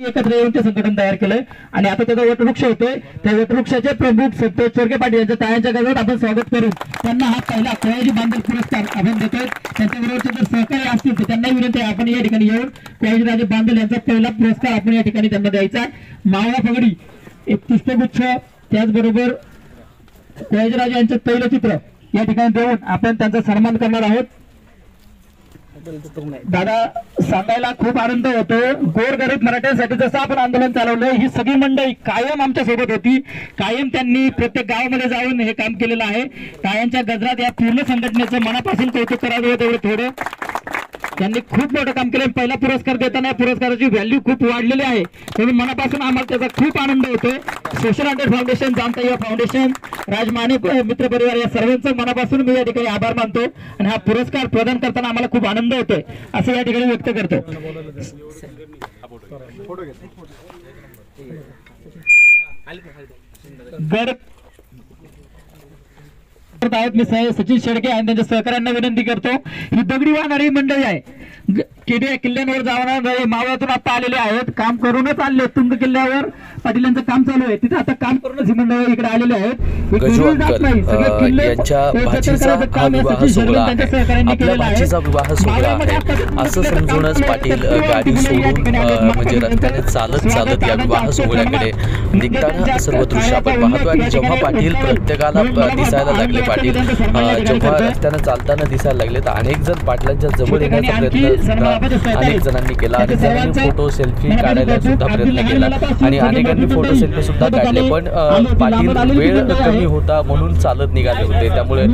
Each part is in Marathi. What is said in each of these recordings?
एकत्र येऊन ते संघटन तयार केलंय आणि आता त्याचा वटवृक्ष होतोय. त्या वटवृक्षाचे प्रमुख संतोष चोरगे पाटील यांच्या टाळ्यांच्या गजरात आपण स्वागत करून त्यांना हा पहिला कोयाजी बांधल पुरस्कार आपण देतोय. त्यांच्याबरोबरचे जर सहकारी असतील तर त्यांना विनंती आहे आपण या ठिकाणी येऊन कोयाजीराजे बांधल यांचा पहिला पुरस्कार आपण या ठिकाणी त्यांना द्यायचा आहे. मावळा पगडी एक पुष्पगुच्छ त्याचबरोबर कोयाजीराजे यांचं तैलचित्र या ठिकाणी देऊन आपण त्यांचा सन्मान करणार आहोत. दादा सांगायला खूप आनंद होतो. गोरगरीब मराठ्यांसाठी जसं आपण आंदोलन चालवलं ही सगळी मंडळी कायम आमच्या सोबत होती. कायम त्यांनी प्रत्येक गावामध्ये जाऊन हे काम केलेलं आहे. टाळ्यांच्या गजरात या पूर्ण संघटनेचं मनापासून कौतुक करावं तेवढं थोडं. त्यांनी खूप मोठं काम केलं. पहिला पुरस्कार देताना पुरस्काराची व्हॅल्यू खूप वाढलेली आहे म्हणून मनापासून आम्हाला त्याचा खूप आनंद होतोय. सोशल हंड्रेड फाउंडेशन, जाणता युवा फाउंडेशन, राजमाने मित्र परिवार या सर्वांचं मनापासून मी या ठिकाणी आभार मानतो आणि हा पुरस्कार प्रदान करताना आम्हाला खूप आनंद होतोय असं या ठिकाणी व्यक्त करतो. गड मी सचिन शेडके आणि त्यांच्या सहकाऱ्यांना विनंती करतो. ही दगडी वाहणारी मंडळी आहे. किल्ल्यांवर जाणारे मावळातून आता आलेले आहेत. काम करूनच आले. तुंग किल्ल्यावर पाटीलांचं काम चालू आहे. तिथे आता काम करूनच ही मंडळी इकडे आलेले आहेत. यांच्या भाचीचा हा विवाह सोहळा आहे. आपल्या भाचीचा विवाह सोहळा आहे असं समजूनच पाटील गाडी सोडून म्हणजे रस्त्याने चालत या विवाह सोहळ्याकडे निघताना सर्व दृश्य आपण पाहतो. आणि जेव्हा पाटील प्रत्येकाला दिसायला लागले, पाटील जेव्हा रस्त्याने चालताना दिसायला लागले तर अनेक जण पाटलांच्या जवळ येण्याचा प्रयत्न अनेक जणांनी केला. अनेक जणांनी फोटो सेल्फी काढायला सुद्धा प्रयत्न केला आणि अनेकांनी फोटो सेल्फी सुद्धा काढले. पण पाटील वेळ कमी होता म्हणून चालत निघाले होते. त्यामुळे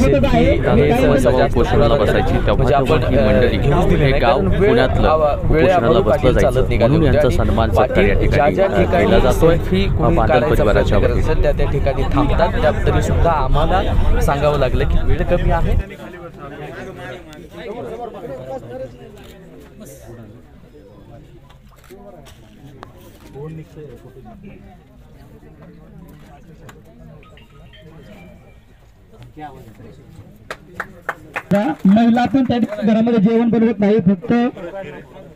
सेल्फी हे पोषणाला बसायची म्हणजे आपण मंडळी गाव पुण्यातलं वेळेला बसलं चालत निघाले यांचा सन्मान ज्या ज्या ठिकाणी जातोय परिवाराच्या त्या ठिकाणी थांबतात. त्या तरी सुद्धा आम्हाला सांगावं लागलं की वेळ कमी आहे. महिला पण त्या घरामध्ये जेवण बनवत नाही. फक्त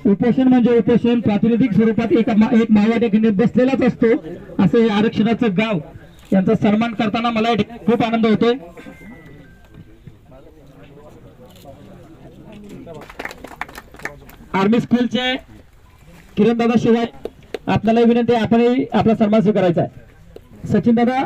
उपोषण म्हणजे उपोषण प्रातिनिधिक स्वरूपात एक मावळा ठिकाणी बसलेलाच असतो. असं हे आरक्षणाचं गाव यांचा सन्मान करताना मला खूप आनंद होतोय. आर्मी स्कूलचे किरण दादा शिवाय आपल्याला विनंती आहे आपणही आपला सन्मान स्वीकारायचा आहे. सचिन दादा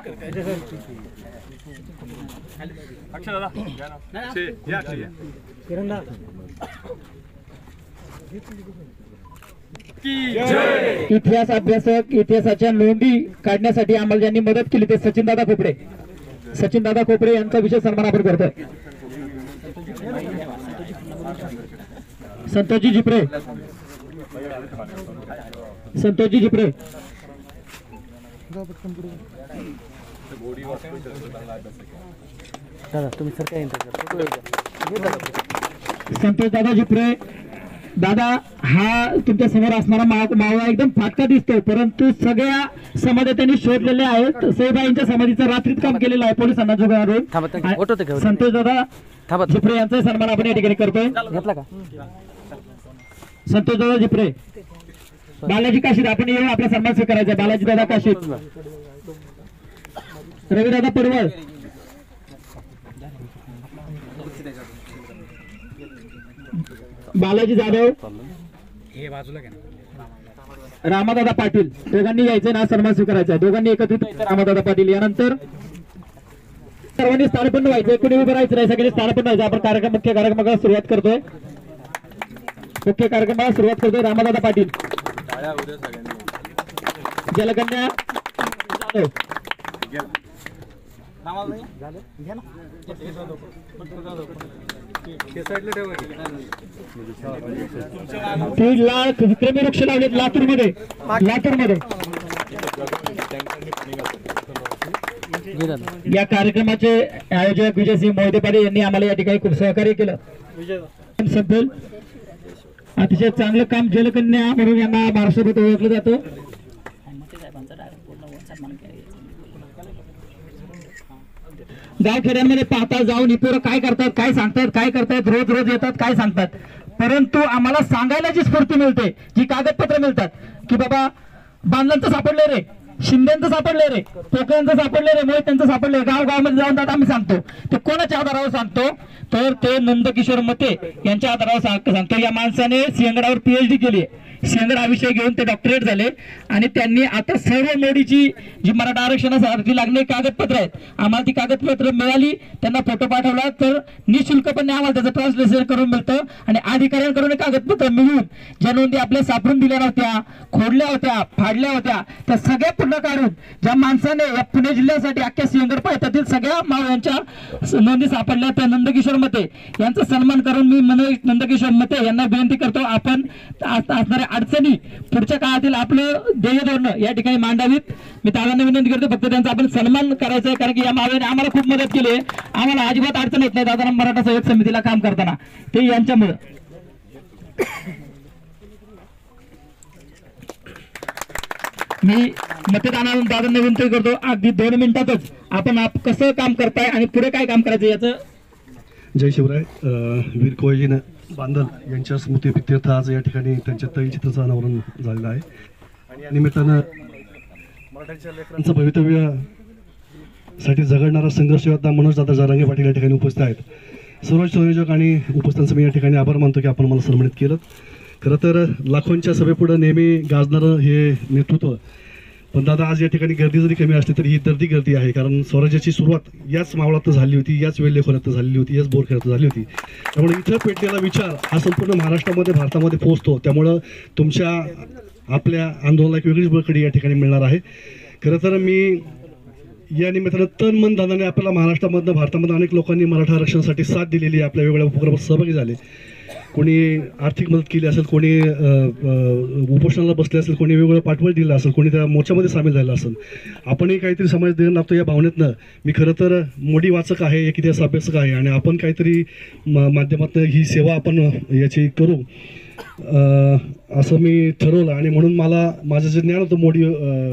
इतिहास अभ्यासक, इतिहासाच्या नोंदी काढण्यासाठी आम्हाला ज्यांनी मदत केली ते सचिन दादा खोपडे. सचिन दादा खोपडे यांचा विशेष सन्मान आपण करतोय. संतोषजी झिपरे, संतोषजी झिपरे, संतोष दादा झिपरे. दादा हा तुमच्या समोर असणारा मावळा एकदम फाटका दिसतो परंतु सगळ्या समाधी त्यांनी शोधलेले आहेत. सईबाईंच्या समाधीचं रात्रीत काम केलेलं आहे पोलिसांना जुगारून. संतोष दादा झिपरे यांचा सन्मान आपण या ठिकाणी करतोय. संतोष दादा झिपरे, बालाजी काशीद आपण येऊन आपला सन्मान स्वीकारायचा. बालाजी दादा काशीद, रवी दादा पडवळ, बालाजी जाधव, रामादादा पाटील दोघांनी यायचं ना सन्मान स्वीकारायचा. दोघांनी एकत्रित रामादादा पाटील. यानंतर सर्वांनी स्थानपन्न व्हायचं. कोणी उभं राहायचं नाही, सगळ्यांनी स्थानपन्न व्हायचं. आपण मुख्य कार्यक्रमाला सुरुवात करतोय. मुख्य कार्यक्रमाला सुरुवात करतोय. रामादादा पाटील, जलकन्या विक्रमी वृक्ष लावलेत लातूरमध्ये. या कार्यक्रमाचे आयोजक विजयसिंह मोहिते पाटील यांनी आम्हाला या ठिकाणी खूप सहकार्य केलं. सध्या अतिशय चांगलं काम जलकन्या म्हणून यांना महाराष्ट्रात ओळखलं जातं. गावखेड्यांमध्ये पाहता जाऊन ही पोरं काय करतात, काय सांगतात, काय करतायत, रोज रोज येतात, काय सांगतात. परंतु आम्हाला सांगायला जी स्फूर्ती मिळते, जी कागदपत्र मिळतात की बाबा बांधलांचं सापडले रे, शिंदेचं सापडले रे, पोकळ्यांचं सापडले रे, मोहित्यांचं सापडले, गावामध्ये जाऊन जात आम्ही सांगतो. ते कोणाच्या आधारावर सांगतो तर ते नंदकिशोर मते यांच्या आधारावर सांगतो. या माणसाने सिंहगडावर PhD केली आहे. सिंहगड हा विषय घेऊन ते डॉक्टरेट झाले आणि त्यांनी आता सर्व मोडीची जी मराठा आरक्षणासाठी लागणारी कागदपत्र आहेत, आम्हाला ती कागदपत्र मिळाली, त्यांना फोटो पाठवला तर निशुल्कपणे आम्हाला त्याचं ट्रान्सलेशन करून मिळतं. आणि अधिकाऱ्यांकडून कागदपत्र मिळून ज्या नोंदी आपल्या सापडून दिल्या नव्हत्या, खोडल्या होत्या, फाडल्या होत्या, त्या सगळ्या पूर्ण काढून ज्या माणसाने या पुणे जिल्ह्यासाठी अख्ख्या सिंहगड पायथ्यातील सगळ्या मावळ्यांच्या नोंदी सापडल्या, त्या नंदकिशोर मते यांचा सन्मान करून मी नंदकिशोर मते यांना विनंती करतो, आपण असणाऱ्या अडचणी पुढच्या काळातील आपलं ध्येय धोरणं या ठिकाणी मांडावीत. मी दादांना विनंती करतो, फक्त त्यांचा आपण सन्मान करायचा आहे, कारण की या मावळ्याने आम्हाला खूप मदत केली आहे. आम्हाला अजिबात अडचण येत नाही दादांना मराठा सहयोग समितीला काम करताना, ते यांच्यामुळे. मी मतदानावरून दादांना विनंती करतो, अगदी 2 मिनिटातच आपण कसं काम करताय आणि पुढे काय काम करायचं याचं. जय शिवराय. वीर कोयजीनं बांधल यांच्या स्मृतीप्रित्यर्थ आज या ठिकाणी त्यांच्या तैलचित्राचं अनावरण झालेलं आहे आणि या निमित्तानं मराठ्यांच्या लेकरांचं भवितव्यासाठी झगडणारा संघर्ष योद्धा मनोजदादा जरांगे पाटील या ठिकाणी उपस्थित आहेत. सर्व संयोजक आणि उपस्थितांचं मी या ठिकाणी आभार मानतो की आपण मला सन्मानित केलं. खरं तर लाखोंच्या सभेपुढं नेहमी गाजणारं हे नेतृत्व, पण दादा आज या ठिकाणी गर्दी जरी कमी असली तरी ही दर्दी गर्दी आहे, कारण स्वराज्याची सुरुवात याच मावळात झाली होती, याच वेल्हेखोऱ्यात झालेली होती, याच बोरखेड्यात झाली होती. त्यामुळे इथं पेटलेला विचार हा संपूर्ण महाराष्ट्रामध्ये, भारतामध्ये पोहोचतो. त्यामुळं तुमच्या आपल्या आंदोलनाला एक वेगळीच बळकटी या ठिकाणी मिळणार आहे. खरं तर मी या निमित्तानं तन मन धनाने आपल्याला महाराष्ट्रामधनं, भारतामध्ये अनेक लोकांनी मराठा आरक्षणासाठी साथ दिलेली आहे, आपल्या वेगवेगळ्या उपक्रमात सहभागी झाले. कोणी आर्थिक मदत केली असेल, कोणी उपोषणाला बसले असेल, कोणी वेगवेगळं पाठबळ दिलं असेल, कोणी त्या मोर्चामध्ये सामील झालं असेल. आपणही काहीतरी समाज देणं लागतो या भावनेतनं मी खरं तर मोडी वाचक आहे, एक इतिहास अभ्यासक आहे आणि आपण काहीतरी माध्यमातून ही सेवा आपण याची करू असं मी ठरवलं. आणि म्हणून मला माझं जे ज्ञान होतं मोडी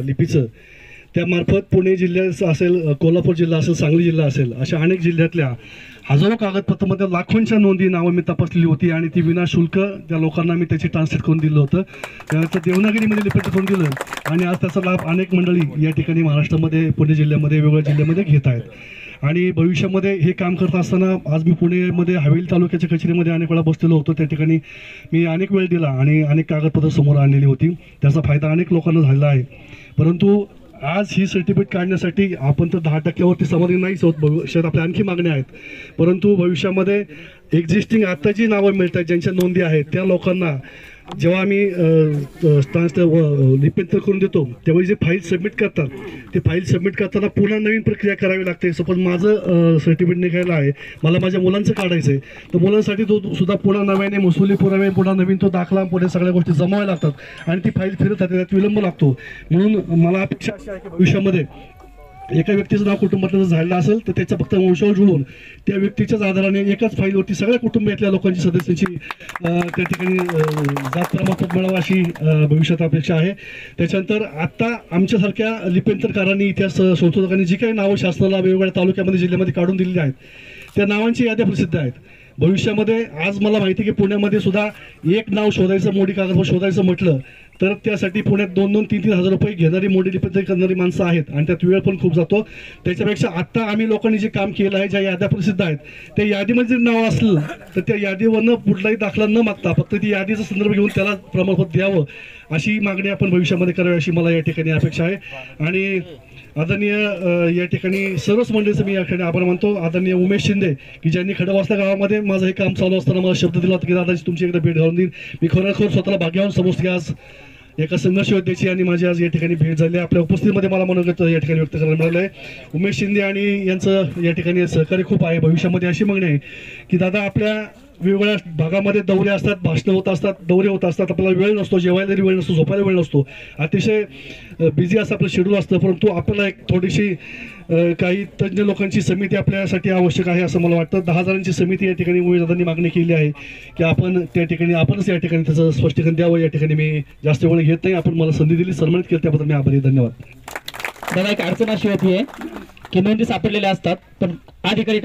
लिपीचं, त्यामार्फत पुणे जिल्ह्याचं असेल, कोल्हापूर जिल्हा असेल, सांगली जिल्हा असेल, अशा अनेक जिल्ह्यातल्या हजारो कागदपत्रामध्ये लाखोंच्या नोंदी नावं मी तपासलेली होती आणि ती विनाशुल्क त्या लोकांना मी त्याची ट्रान्सलेट करून दिलं होतं. त्यानंतर देवनागरीमध्ये लिपिबद्ध करून दिलं आणि आज त्याचा लाभ अनेक मंडळी या ठिकाणी महाराष्ट्रामध्ये, पुणे जिल्ह्यामध्ये, वेगवेगळ्या जिल्ह्यामध्ये घेत आहेत. आणि भविष्यामध्ये हे काम करत असताना आज मी पुणेमध्ये हवेली तालुक्याच्या कचेरीमध्ये अनेक वेळा बसलेलो होतो. त्या ठिकाणी मी अनेक वेळ दिला आणि अनेक कागदपत्र समोर आणलेली होती. त्याचा फायदा अनेक लोकांना झालेला आहे. परंतु आज ही सर्टिफिकेट काढण्यासाठी आपण तर 10% समाधानी नाहीच होत. भविष्यात आपल्या आणखी मागण्या आहेत. परंतु भविष्यामध्ये एक्झिस्टिंग आता जी नावं मिळत आहेत, ज्यांच्या नोंदी आहेत, त्या लोकांना जेव्हा आम्ही लिप्यंतर करून देतो त्यावेळी जे फाईल सबमिट करतात, ते फाईल सबमिट करताना पुन्हा नवीन प्रक्रिया करावी लागते. सपोज माझं सर्टिफिकेट निघायला आहे, मला माझ्या मुलांचं काढायचं आहे, तर मुलांसाठी तो सुद्धा पुन्हा नव्याने महसुली पुरावे, पुन्हा नवीन तो दाखला, पुढे सगळ्या गोष्टी जमाव्या लागतात आणि ती फाईल फिरत राहते, त्यात विलंब लागतो. म्हणून मला अपेक्षा अशी आहे की भविष्यामध्ये एका व्यक्तीचं नाव कुटुंबातलं जर झालेलं असेल तर त्याचं फक्त वंशावळ जुळवून त्या व्यक्तीच्याच आधाराने एकाच फाईलवरती सगळ्या कुटुंबातल्या लोकांची सदस्यांची त्या ठिकाणी जात प्रमाणपत्र मिळावं अशी भविष्यात अपेक्षा आहे. त्याच्यानंतर आत्ता आमच्यासारख्या लिप्यंतरकारांनी, इतिहास संशोधकांनी जी काही नावं शासनाला वेगवेगळ्या तालुक्यामध्ये, जिल्ह्यामध्ये काढून दिलेली आहेत, त्या नावांची याद्या प्रसिद्ध आहेत. भविष्यामध्ये आज मला माहिती आहे की पुण्यामध्ये सुद्धा एक नाव शोधायचं, मोडी कागदपत्र शोधायचं म्हटलं तर त्यासाठी पुण्यात 2-3 हजार रुपये घेणारी, मोडी लिपिबद्ध करणारी माणसं आहेत आणि त्यात वेळ पण खूप जातो. त्याच्यापेक्षा आत्ता आम्ही लोकांनी जे काम केलं आहे, ज्या याद्या प्रसिद्ध आहेत, त्या यादीमध्ये जर नाव असलं तर त्या यादीवरनं कुठलाही दाखला न मागता फक्त ती यादीचा संदर्भ घेऊन त्याला प्रमाणपत्र द्यावं अशी मागणी आपण भविष्यामध्ये करावी अशी मला या ठिकाणी अपेक्षा आहे. आणि आदरणीय या ठिकाणी सर्वच मंडळीचं मी या ठिकाणी आभार मानतो. आदरणीय उमेश शिंदे की ज्यांनी खडकवासला गावामध्ये माझं हे काम चालू असताना मला शब्द दिला होता की दादाजी तुमची एकदा भेट घालून देईन. मी खरोखर स्वतःला भाग्यवान समजतो की आज एका संघर्ष योद्ध्याची आणि माझी आज या ठिकाणी भेट झाली. आपल्या उपस्थितीमध्ये मला मनोगत या ठिकाणी व्यक्त करायला मिळालं आहे. उमेश शिंदे आणि यांचं या ठिकाणी सहकार्य खूप आहे. भविष्यामध्ये अशी मागणी आहे की दादा आपल्या वेगवेगळ्या भागामध्ये दौरे असतात, भाषणं होत असतात, दौरे होत असतात, आपल्याला वेळ नसतो, जेवायला वेळ नसतो, झोपायला वेळ नसतो, अतिशय बिझी असं आपलं शेड्यूल असतं. परंतु आपल्याला एक थोडीशी काही तज्ज्ञ लोकांची समिती आपल्यासाठी आवश्यक आहे असं मला वाटतं. 10 जणांची समिती या ठिकाणी उमेदवारांनी मागणी केली आहे की आपण त्या ठिकाणी आपणच या ठिकाणी त्याचं स्पष्टीकरण द्यावं. या ठिकाणी मी जास्त वेळ घेत नाही. आपण मला संधी दिली, सन्मानित केलं, त्याबद्दल मी आभारी. धन्यवाद. दादा एक अडचण अशी होती आहे की नोंदी सापडलेल्या असतात पण अधिकारी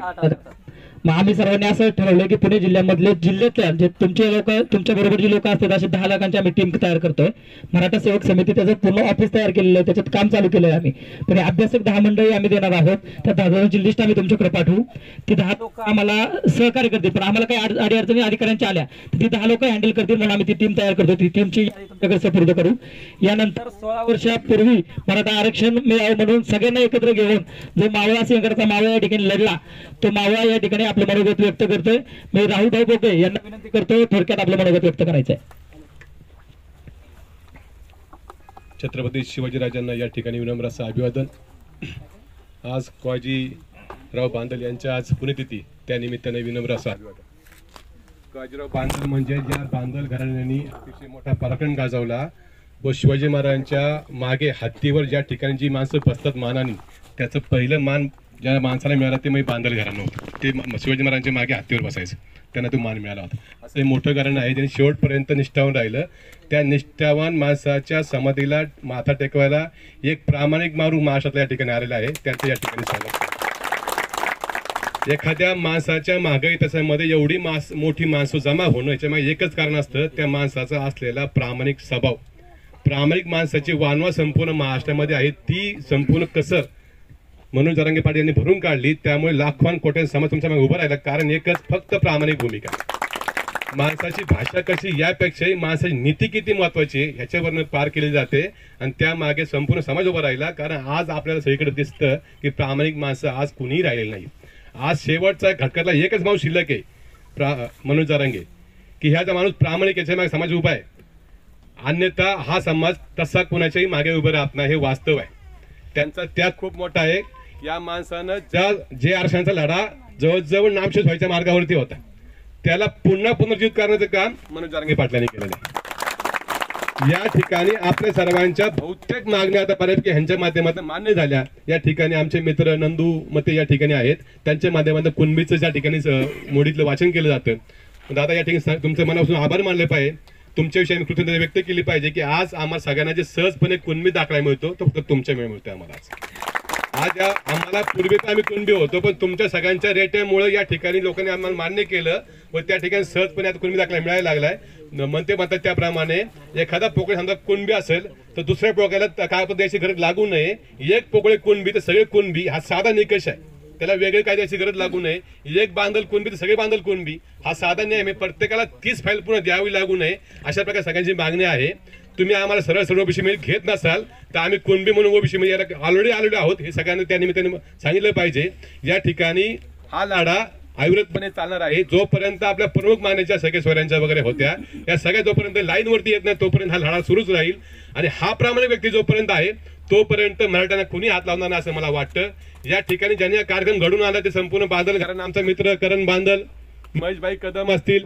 मग आम्ही सर्वांनी असं ठरवलं की पुणे जिल्ह्यामधले जिल्ह्यातल्या जे तुमचे लोक तुमच्या बरोबर जे लोक असतात असे 10 लाखांची आम्ही टीम तयार करतोय. मराठा सेवक समिती त्याचं पूर्ण ऑफिस तयार केलेलं आहे, त्याच्यात काम चालू केलं आहे आम्ही. पण अभ्यासक 10 मंडळी आम्ही देणार आहोत. त्या 10 जणांची लिस्ट आम्ही तुमच्याकडे पाठवू. ती 10 लोक आम्हाला सहकार्य करतील, पण आम्हाला काही अडचणी अधिकाऱ्यांच्या आल्या तर ती 10 लोक हँडल करतील म्हणून आम्ही ती टीम तयार करतो. ती टीमची तुमच्याकडे सुपूर्द करू. यानंतर 16 वर्षापूर्वी मराठा आरक्षण मिळावं म्हणून सगळ्यांना एकत्र घेऊन जो मावळा सिंहगडचा मावळा या ठिकाणी लढला, तो मावळा या ठिकाणी आपलं मनोगत व्यक्त करतोय. मी राहुल भाई बोके यांना विनंती करतो थोडक्यात आपलं मनोगत व्यक्त करायचं आहे. छत्रपती शिवाजीराजांना या ठिकाणी विनम्र असं अभिवादन. आज काळजीराव बांदल यांच्या आज पुण्यतिथी, त्यानिमित्ताने विनम्र असं अभिवादन. काळजीराव बांदल म्हणजे ज्या बांदल घराण्यांनी अतिशय मोठा पराक्रम गाजवला व शिवाजी महाराजांच्या मागे हत्तीवर ज्या ठिकाणी जी माणसं बसतात मानाने, त्याचं पहिलं मान ज्या माणसाला मिळाला ते म्हणजे बांदल घराणं होतं. ते शिवाजी महाराजांच्या मागे हत्तीवर बसायचं, त्यांना तो मान मिळाला होता. असं हे मोठं घराणं आहे ज्यांनी शेवटपर्यंत निष्ठावून राहिलं. त्या निष्ठावान माणसाच्या समाधीला माथा टेकवायला एक प्रामाणिक माणूस महाराष्ट्रातल्या या ठिकाणी आलेला आहे, त्याचं या ठिकाणी स्वागत. एखाद्या माणसाच्या मागे त्याच्यामध्ये एवढी मोठी माणसं जमा होणं याच्यामध्ये एकच कारण असतं, त्या माणसाचा असलेला प्रामाणिक स्वभाव. प्रामाणिक माणसाची वानवा संपूर्ण महाराष्ट्रामध्ये आहे, ती संपूर्ण कसर मनोज जरांगे पाटील यांनी भरून काढली. त्यामुळे लाखोन कोट्यां समाज तुमच्या मागे उभा राहिला, कारण एकच फक्त प्रामाणिक भूमिका. माणसाची भाषा कशी यापेक्षाही माणसाची नीती किती महत्वाची आहे ह्याच्यावरनं पार केली जाते, आणि त्यामागे संपूर्ण समाज उभा राहिला. कारण आज आपल्याला सगळीकडे दिसतं की प्रामाणिक माणसं आज कुणीही राहिलेलं नाही. आज शेवटचा घटकातला एकच माणूस शिल्लक आहे, मनोज जरांगे, की ह्याचा माणूस प्रामाणिक, याच्या मागे समाज उभा आहे. अन्यथा हा समाज तसा कुणाच्याही मागे उभं राहत नाही, हे वास्तव आहे. त्यांचा त्याग खूप मोठा आहे. या माणसानं जे आरक्षणाचा लढा जवळजवळ नामशेष व्हायच्या मार्गावरती होता, त्याला पुन्हा पुनर्जीवित करण्याचं काम मनोज जरांगे पाटलांनी केलेलं आहे. या ठिकाणी आपल्या सर्वांच्या बहुतेक मागण्या आता बऱ्यापैकी ह्यांच्या माध्यमातून मान्य झाल्या. या ठिकाणी आमचे मित्र नंदू मते या ठिकाणी आहेत, त्यांच्या माध्यमातून कुणबीचं ज्या ठिकाणी मोडीतलं वाचन केलं जातं. दादा या ठिकाणी तुमचं मनापासून आभार मानले पाहिजे, तुमच्याविषयी आम्ही कृतज्ञता व्यक्त केली पाहिजे की आज आम्हाला सगळ्यांना जे सहजपणे कुणबी दाखला मिळतो तो फक्त तुमच्यामुळे मिळतोय आम्हाला. आज आम्हाला पूर्वी तर आम्ही कुणबी होतो, पण तुमच्या सगळ्यांच्या रेट्यामुळे या ठिकाणी लोकांनी आम्हाला मान्य केलं व त्या ठिकाणी सहजपणे आता कुणबी दाखला मिळायला लागलाय. म्हणतात त्याप्रमाणे एखादा पोकळे समजा कुणबी असेल तर दुसऱ्या पोकळ्याला काय द्यायची गरज लागू नये. एक पोकळे कुणबी तर सगळे कुणबी, हा साधा निकष आहे, त्याला वेगळे काय द्यायची गरज लागू नये. एक बांधल कुणबी तर सगळे बांधल कुणबी, हा साधा नियम आहे. प्रत्येकाला 30 फाईल पुन्हा द्यावी लागू नये, अशा प्रकारे सगळ्यांची मागणी आहे. तुम्ही आम्हाला सरळ ओबीसी मध्ये घेत नसाल तर आम्ही कुणबी म्हणून ओबीसी मध्ये ऑलरेडी आलेलो आहोत, हे सगळ्यांना त्या निमित्ताने सांगितलं पाहिजे. या ठिकाणी हा लढा अविरतपणे चालणार आहे. जोपर्यंत आपल्या प्रमुख मान्याच्या सगळे स्वरांच्या वगैरे होत्या, या सगळ्या जोपर्यंत लाईन वरती येत नाही तोपर्यंत हा लढा सुरूच राहील. आणि हा प्रामाणिक व्यक्ती जोपर्यंत आहे तोपर्यंत मराठ्यांना कुणी हात लावणार नाही असं मला वाटतं. या ठिकाणी ज्यांनी हा कार्यक्रम घडून आला ते संपूर्ण बांदल घराणं, आमचा मित्र करण बांदल, महेशभाई कदम असतील,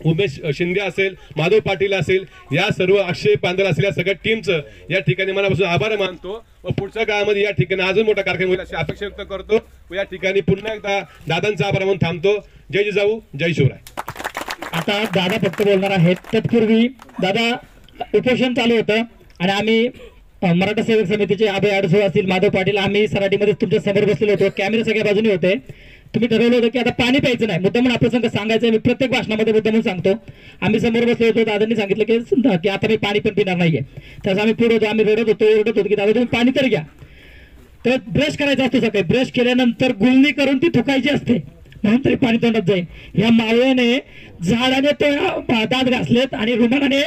उमेश शिंदे असेल, माधव पाटील असेल, या सर्व अक्षय बांदल असेल, या सगळ्या टीमचं या ठिकाणी मनापासून आभार मानतो व पुढच्या काळामध्ये या ठिकाणी अजून मोठा कार्यक्रम होईल अशी अपेक्षा व्यक्त करतो. व या ठिकाणी पुन्हा एकदा दादांचा आभार मानून थांबतो. जय जिजाऊ, जय शिवराय. आता दादा फक्त बोलणार आहेत. तत्पूर्वी दादा उपोषण चालू होतं आणि आम्ही मराठा सेवक समितीचे अभय अडसो असतील, माधव पाटील, आम्ही सराटीमध्ये तुमच्या समोर बसलेलो होतो. कॅमेरे सगळ्या बाजूने होते. तुम्ही ठरवलं होतं की आता पाणी प्यायचं नाही, मुद्दा म्हणून आपलं संघ सांगायचं. मी प्रत्येक भाषणामध्ये मुद्दा म्हणून सांगतो. आम्ही समोर बसलो होतो, दादांनी सांगितलं की आता मी पाणी पण पिणार नाहीये. त्याचं आम्ही पुढे होतो, आम्ही रडत होतो की दादा तुम्ही पाणी तर घ्या. तर ब्रश करायचा असतो सकाळी, ब्रश केल्यानंतर गुळणी करून ती थुकायची असते, म्हणून तरी पाणी तोंडात जाईल. या मावळ्याने झाडाने ते दात घासलेत आणि रुमानाने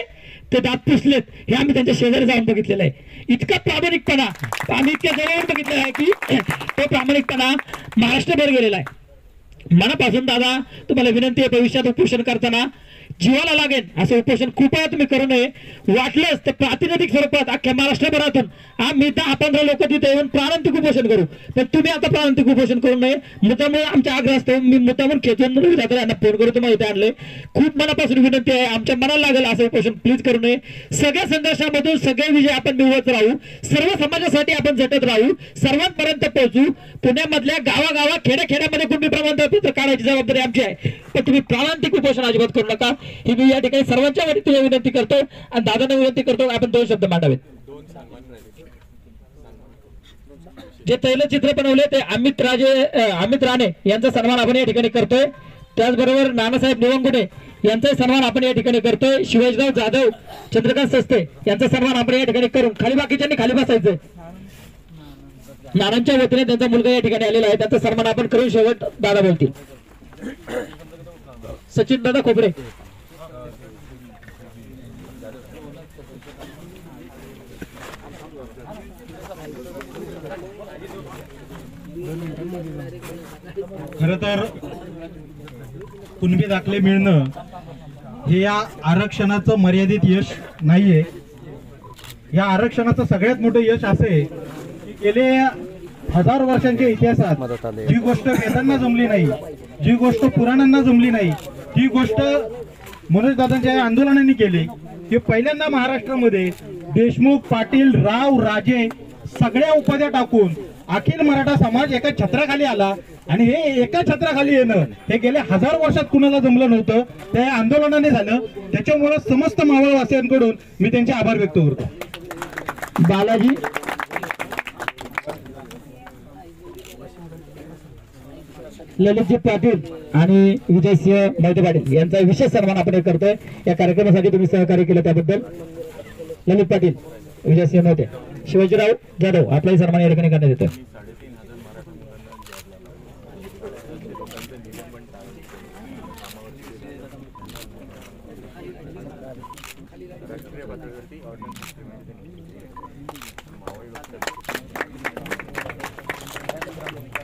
ते दात पुसलेत. हे आम्ही त्यांच्या शेजारी जाऊन बघितलेलं आहे. इतका प्रामाणिकपणा आम्ही इतक्या जवळून बघितलेला आहे की तो प्रामाणिकपणा महाराष्ट्रभर गेलेला आहे. मनापासून दादा तुम्हाला विनंती आहे, भविष्यात उपोषण करताना जीवाला लागेल असं उपोषण कृपया तुम्ही करू नये. वाटलंच तर प्रातिनिधिक स्वरूपात अख्ख्या महाराष्ट्रभरातून आम्ही 10-15 लोक तिथे येऊन प्राणांतिक उपोषण करू, पण तुम्ही आता प्राणांतिक उपोषण करू नये. मुद्दामुळे आमच्या आग्रह असतो. मी मुद्दामून खेचून यांना फोन करू, तुम्हाला इथे आणले. खूप मनापासून विनंती आहे, आमच्या मनाला लागेल असं उपोषण प्लीज करू नये. सगळ्या संघर्षामधून सगळे विजय आपण मिळवत राहू, सर्व समाजासाठी आपण झटत राहू, सर्वांपर्यंत पोहोचू. पुण्यामधल्या गावागावात खेड्याखेड्यामध्ये कुणबी प्रमाणपत्र काढायची जबाबदारी आमची आहे, पण तुम्ही प्राणांतिक उपोषण अजिबात करू नका. ही मी या ठिकाणी सर्वांच्या वतीने विनंती करतो आणि दादांना विनंती करतो आपण 2 शब्द मांडावेत. जे तैलचित्र बनवले ते अमित राणे यांचा सन्मान आपण या ठिकाणी करतोय. त्याचबरोबर नानासाहेब निवंगुडे यांचा सन्मान आपण या ठिकाणी करतोय. शिवाजीराव जाधव, चंद्रकांत सस्ते यांचा सन्मान आपण या ठिकाणी करून खाली बाकीच्यांनी खाली बसायचंय. नानांच्या वतीने त्यांचा मुलगा या ठिकाणी आलेला आहे, त्यांचा सन्मान आपण करून शेवट दादा बोलतील. सचिन दादा खोबरे. खरं तर कुणबी दाखले मिळणं हे या आरक्षणाचं मर्यादित यश नाहीये. या आरक्षणाचं सगळ्यात मोठं यश असे की गेले हजारो वर्षांच्या इतिहासात जी गोष्ट वेदांना जमली नाही, जी गोष्ट पुराणांना जमली नाही, ती गोष्ट मनोज दादांच्या आंदोलनांनी केली की पहिल्यांदा महाराष्ट्रामध्ये देशमुख, पाटील, राव, राजे सगळ्या उपाध्या टाकून अखिल मराठा समाज एका छत्राखाली आला. आणि हे एका छत्राखाली येणं हे गेल्या हजारो वर्षात कुणाला जमलं नव्हतं. त्या आंदोलनाने झालं. त्याच्यामुळे समस्त मावळवासियांकडून मी त्यांचे आभार व्यक्त करतो. बालाजी. ललितजी पाटील आणि विजयसिंह मोहिते पाटील यांचा विशेष सन्मान आपण करतोय. या कार्यक्रमासाठी तुम्ही सहकार्य केलं त्याबद्दल. ललित पाटील, विजयसिंह मोहिते, शिवाजीराव जाधव आपलाही सन्मान या ठिकाणी करण्यात येतोय.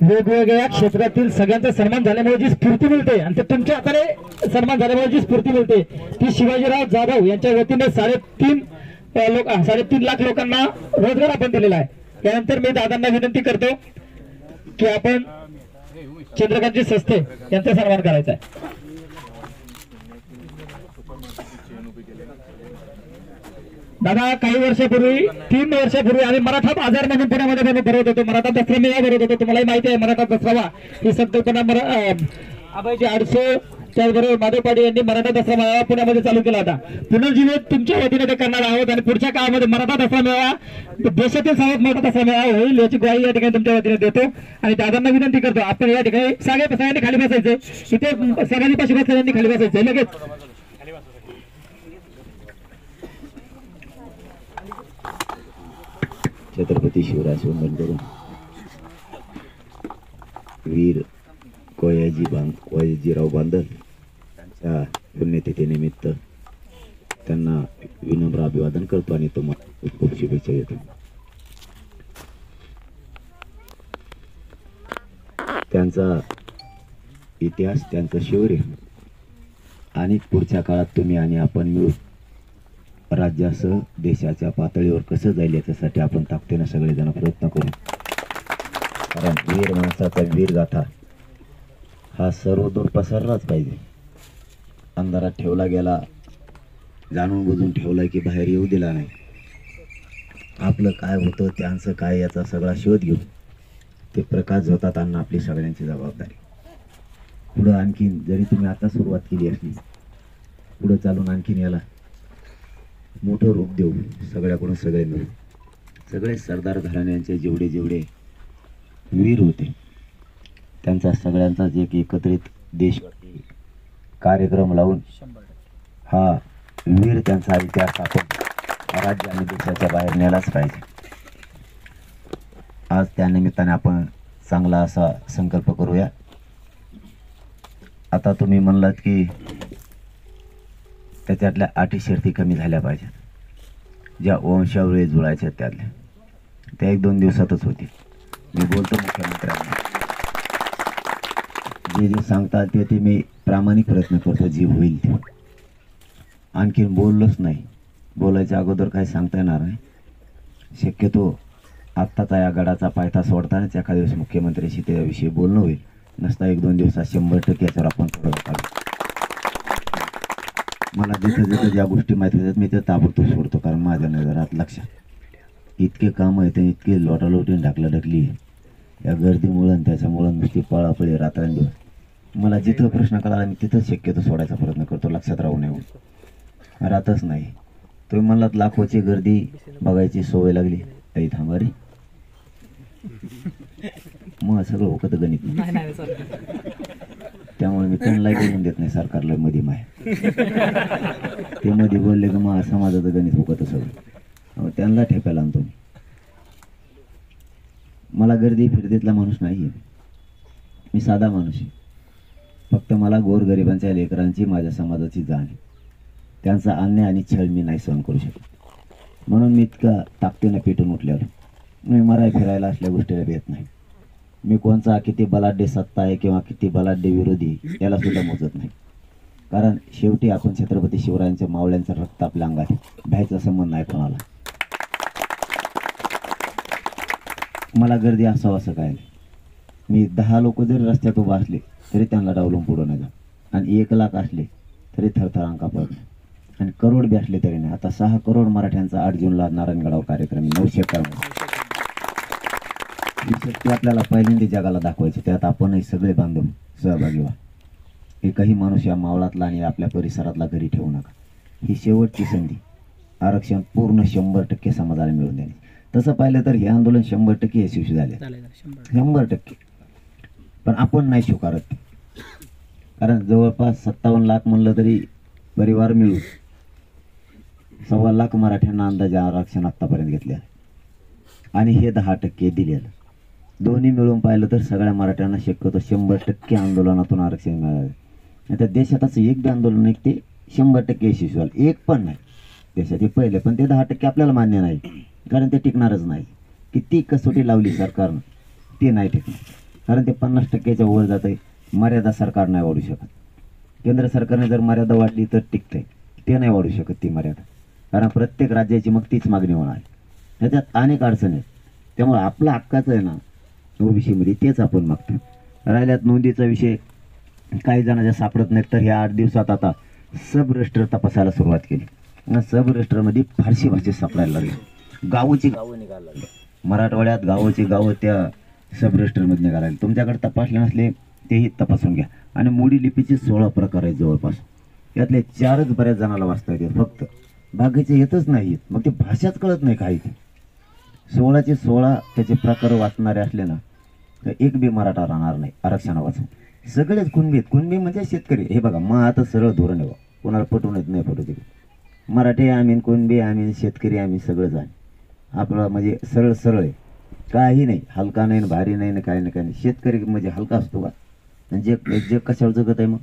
वेगवेगळ्या क्षेत्रातील सगळ्यांचा सन्मान झाल्यामुळे जी स्फूर्ती मिळते आणि ते तुमच्या हाताने सन्मान झाल्यामुळे जी स्फूर्ती मिळते ती शिवाजीराव जाधव यांच्या वतीने 3.5 लाख लोकांना रोजगार आपण दिलेला आहे. त्यानंतर मी दादांना विनंती करतो की आपण चंद्रकांतजी सस्ते यांचा सन्मान करायचा आहे. दादा काही वर्षापूर्वी 3 वर्षापूर्वी आम्ही मराठा बाजार म्हणून पुण्यामध्ये भरवत होतो. मराठा दसरा मेळा भरवत होतो. तुम्हालाही माहिती आहे मराठा दसरा ही संकल्पना अभयजी आडसो त्याचबरोबर माधव पाटील यांनी मराठा दसरा मेळावा पुण्यामध्ये चालू केला होता. पुनर्जीवित तुमच्या वतीने ते करणार आहोत आणि पुढच्या काळामध्ये मराठा दसरा मेळावा देशातील सर्वात मोठा दसरा मेळावा होईल याची ग्वाही या ठिकाणी तुमच्या वतीने देतो. आणि दादांना विनंती करतो आपण या ठिकाणी सगळ्यांनी खाली बसायचे. इथे सगळ्यांनी पाशी बसलेल्यांनी खाली बसायचे लगेच. छत्रपती शिवराज वंदन करून वीर कोयाजीराव बांदल यांच्या पुण्यतिथीनिमित्त त्यांना विनम्र अभिवादन करतो आणि तुम्हाला खूप खूप शुभेच्छा देतो. त्यांचा इतिहास, त्यांचं शौर्य आणि पुढच्या काळात तुम्ही आणि आपण मिळून राज्यासह देशाच्या पातळीवर कसं जाईल याच्यासाठी आपण ताकदीनं सगळेजण प्रयत्न करू. कारण वीर माणसाचा वीर गाथा हा सर्वदूर पसरलाच पाहिजे. अंधारात ठेवला गेला, जाणून बुजून ठेवला की बाहेर येऊ दिला नाही. आपलं काय होतं त्यांचं काय याचा सगळा शोध घेऊ ते प्रकाश झोतात आणणं आपली सगळ्यांची जबाबदारी. पुढं आणखीन जरी तुम्ही आता सुरुवात केली असली, पुढं चालून आणखीन याला मोठं रूप देऊ. सगळ्याकडून सगळे मिळून सगळे सरदार घराण्यांचे जेवढे जेवढे वीर होते त्यांचा सगळ्यांचा जे एकत्रित देशभक्ती कार्यक्रम लावून हा वीर त्यांचा इतिहास आपण राज्य आणि देशाच्या बाहेर नेलाच पाहिजे. आज त्यानिमित्ताने आपण चांगला असा संकल्प करूया. आता तुम्ही म्हणलात की त्याच्यातल्या अटी शर्ती कमी झाल्या पाहिजेत. ज्या वंशावळी जुळायच्या त्यातल्या त्या 1-2 दिवसातच होतील. मी बोलतो मुख्यमंत्र्यांना, जे सांगतात ते मी प्रामाणिक प्रयत्न करतो जे होईल ते. आणखीन बोललोच नाही, बोलायच्या अगोदर काही सांगता येणार नाही. शक्यतो आत्ताचा या गडाचा पायथा सोडतानाच एखाद्या दिवस मुख्यमंत्र्यांशी त्याविषयी बोलणं होईल. नसता 1-2 दिवसात 100% याच्यावर आपण थोडं काढू. मला जिथं ज्या गोष्टी माहिती होतात मी ते ताबडतोब सोडतो. कारण माझ्या नजरात लक्षात इतके कामं आहेत, इतके लोटालोटीने ढकली या गर्दीमुळं आणि त्याच्यामुळं नुसती पळापळी रात्रंदिवस. मला जिथं प्रश्न कळाला मी तिथं शक्यतो सोडायचा प्रयत्न करतो. लक्षात राहू नये, राहतच नाही. तुम्ही म्हणलात लाखोची गर्दी बघायची सवय लागली. काही थांबा रे, मग सगळं होतं गणित नाही नाही सर. त्यामुळे मी त्यांनाही बोलून देत नाही सरकारला मध्ये माय. ते मध्ये बोलले की मग समाजाचं गणित होतं सगळं, त्यांना ठेपायला आणतो मी. मला गर्दी फिरतीतला माणूस नाही आहे, मी साधा माणूस आहे. फक्त मला गोरगरिबांच्या लेकरांची माझ्या समाजाची जाण आहे. त्यांचा अन्याय आणि छळ मी नाही सहन करू शकत, म्हणून मी इतका ताकदीनं पेटून उठलेलो. मी मराय फिरायला असल्या गोष्टीला भेट नाही. मी कोणचा किती बलाढ्य सत्ता आहे किंवा किती बलाढ्य विरोधी याला सुद्धा मोजत नाही. कारण शेवटी आपण छत्रपती शिवरायांच्या मावळ्यांचं रक्त आपल्या अंगात आहे, भ्यायचा संबंध नाही कोणाला. मला गर्दी असावं असं काय नाही. मी 10 लोक जरी रस्त्यात उभा असले तरी त्यांना डावलून पुढं नाही जात, आणि 1 लाख असले तरी थरथर कापत नाही, आणि करोड बी असले तरी नाही. आता 6 करोड मराठ्यांचा 8 जूनला नारायणगडावर कार्यक्रम 900 करोड. ही शक्ती आपल्याला पहिल्यांदा जगाला दाखवायची, त्यात आपणही सगळे बांधव सहभागी व्हा. एकही माणूस या मावळातला आणि आपल्या परिसरातला घरी ठेवू नका. ही शेवटची संधी. आरक्षण पूर्ण 100% समाजाला मिळून देणे. तसं पाहिलं तर हे आंदोलन 100% यशस्वी झाले, 100%. पण आपण नाही स्वीकारत, कारण जवळपास 57 लाख म्हणलं तरी परिवार मिळून 1.25 लाख मराठ्यांना अंदाजे आरक्षण आत्तापर्यंत घेतले आहे, आणि हे 10% दिलेलं. दोन्ही मिळून पाहिलं तर सगळ्या मराठ्यांना शक्यतो 100% आंदोलनातून आरक्षण मिळालं. आता देशात असं एक बी आंदोलन नाही ते 100% यशस्वी झालं, एक पण नाही देशाचे पहिले. पण ते 10% आपल्याला मान्य नाही, कारण ते टिकणारच नाही. किती कसोटी लावली सरकारनं ते नाही टिकणार, कारण ते 50%च्या वर जात आहे. मर्यादा सरकार नाही वाढू शकत. केंद्र सरकारने जर मर्यादा वाढली तर टिकते, ते नाही वाढू शकत ती मर्यादा, कारण प्रत्येक राज्याची मग तीच मागणी होणार. त्याच्यात अनेक अडचणी आहेत. त्यामुळे आपलं हक्काचं आहे ना ओबीसीमध्ये, तेच आपण मागतो. राहिल्यात नोंदीचा विषय, काही जणांच्या सापडत नाहीत, तर ह्या 8 दिवसात आता सब रजिस्टर तपासायला सुरुवात केली. सब रजिस्टरमध्ये फारशी भाषा सापडायला लागली. गावोची गावं निघायला लागली. मराठवाड्यात गावोची गावं त्या सब रजिस्टरमध्ये निघायला लागली. तुमच्याकडे तपासले नसले तेही तपासून घ्या. आणि मोडी लिपीचे 16 प्रकार आहेत जवळपास, यातले 4च बऱ्याच जणाला वाचता येते, फक्त बाकीचे येतच नाहीत. मग ते भाषाच कळत नाही काही. 16चे 16 त्याचे प्रकार वाचणारे असले ना तर एक बी मराठा राहणार नाही आरक्षणा वाचून. सगळेच कुणबी. कुणबी म्हणजे शेतकरी. हे बघा, मग आता सरळ धोरण आहे, कोणाला पटवून येत नाही पटवते. मराठी आम्ही, कुणबी आम्ही, शेतकरी आम्ही, सगळंच आहे आपलं. म्हणजे सरळ सरळ आहे, काही नाही, हलका नाही, भारी नाही, ना काही नाही, काही नाही. शेतकरी म्हणजे हलका असतो का? आणि जग कशावर जगत आहे? मग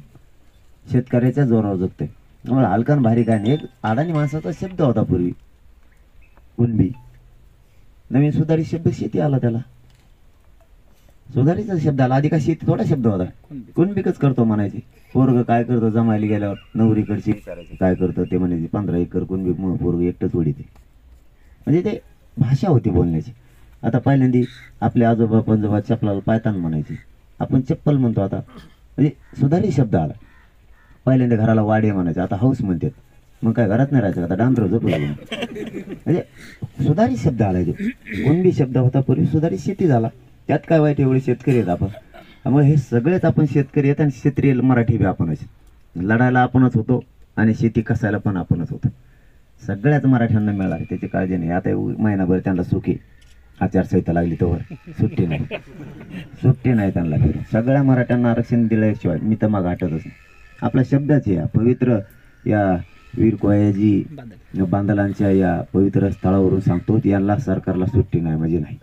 शेतकऱ्याच्या जोरावर जगत आहे. त्यामुळे हलका भारी काय नाही. एक अडाणी माणसाचा शब्द होता पूर्वी कुणबी. नवीन सुधारित शब्द शेती आला, त्याला सुधारित शब्द आला. आधी का शेती थोडा शब्द होता, कुणबीकच करतो म्हणायचे. पोरग काय करतो जमायला गेल्यावर नवरीकडची विचारायचे काय करतो, ते म्हणायचे 15 एकर कुणबी, मग पोरग एकटंच वडीते. म्हणजे ते भाषा होती बोलण्याची. आता पहिल्यांदी आपले आजोबा पंजोबा चपलाला पायतान म्हणायचे, आपण चप्पल म्हणतो आता. म्हणजे सुधारित शब्द आला. पहिल्यांदा घराला वाडे म्हणायचे, आता हाऊस म्हणतात. मग काय घरात नाही राहायचं, आता डांबर झोपू लागून. म्हणजे सुधारित शब्द आला. तो कुणबी शब्द होता पूर्वी, सुधारित शेती झाला. त्यात काय वाईट, एवढे शेतकरी आहेत आपण. त्यामुळे हे सगळेच आपण शेतकरी आहेत, आणि क्षेत्रीय मराठी बी आपणच. लढायला आपणच होतो आणि शेती कसायला पण आपणच होतो. सगळ्याच मराठ्यांना मिळाला, त्याची काळजी नाही. आता महिनाभर त्यांना सुखी आचारसंहिता लागली तोवर सुट्टी नाही, सुट्टी नाही त्यांना. सगळ्या मराठ्यांना आरक्षण दिल्याशिवाय मी तर मग हटतच नाही. आपल्या शब्दाचे या पवित्र या वीर कोयाजी बांदलांच्या या पवित्र स्थळावरून सांगतो, यांना सरकारला सुट्टी नाही म्हणजे नाही,